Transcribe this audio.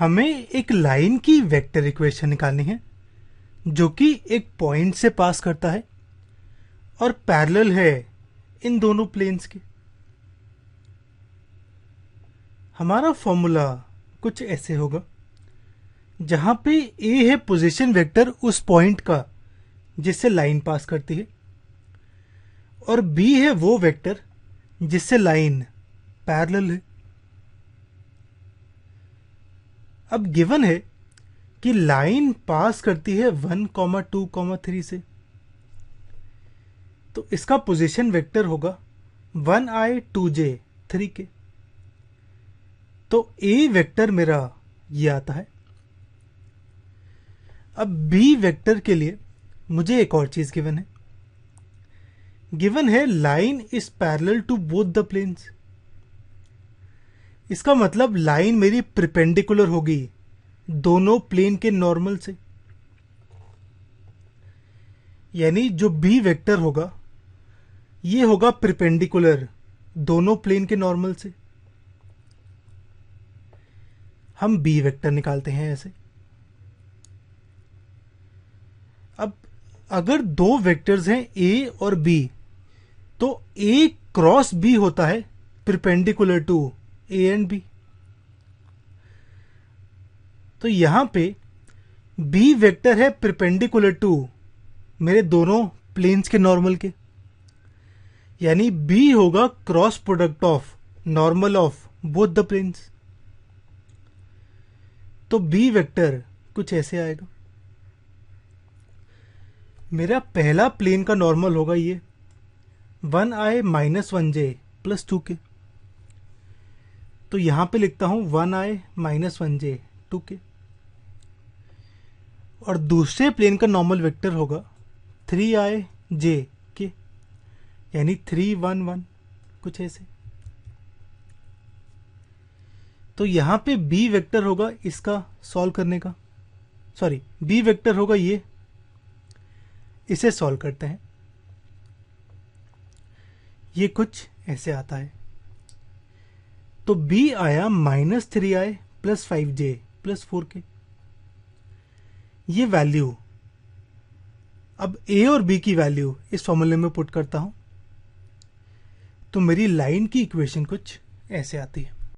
हमें एक लाइन की वेक्टर इक्वेशन निकालनी है जो कि एक पॉइंट से पास करता है और पैरेलल है इन दोनों प्लेन्स के। हमारा फॉर्मूला कुछ ऐसे होगा, जहां पे ए है पोजीशन वेक्टर उस पॉइंट का जिससे लाइन पास करती है, और बी है वो वेक्टर जिससे लाइन पैरेलल है। अब गिवन है कि लाइन पास करती है 1, 2, 3 से, तो इसका पोजीशन वेक्टर होगा 1i 2j 3 के। तो ए वेक्टर मेरा ये आता है। अब बी वेक्टर के लिए मुझे एक और चीज गिवन है line is parallel to both the planes. इसका मतलब लाइन मेरी परपेंडिकुलर होगी दोनों प्लेन के नॉर्मल से, यानी जो बी वेक्टर होगा ये होगा परपेंडिकुलर दोनों प्लेन के नॉर्मल से। हम बी वेक्टर निकालते हैं ऐसे। अब अगर दो वेक्टर्स हैं ए और बी, तो ए क्रॉस बी होता है perpendicular to A and B. तो यहां पे बी वेक्टर है परपेंडिकुलर टू मेरे दोनों प्लेन्स के नॉर्मल के, यानी बी होगा cross product of normal of both the planes. तो बी वेक्टर कुछ ऐसे आएगा। मेरा पहला प्लेन का नॉर्मल होगा ये 1i - 1j + 2 के। तो यहां पे लिखता हूं 1i - 1j 2 के। और दूसरे प्लेन का नॉर्मल वेक्टर होगा 3ij के, यानी 3, 1, 1 कुछ ऐसे। तो यहां पे बी वेक्टर होगा इसका सॉल्व करने का, सॉरी बी वेक्टर होगा ये, इसे सॉल्व करते हैं। ये कुछ ऐसे आता है। तो बी आया -3i + 5j + 4 के। ये वैल्यू, अब ए और बी की वैल्यू इस फॉर्मूले में पुट करता हूं, तो मेरी लाइन की इक्वेशन कुछ ऐसे आती है।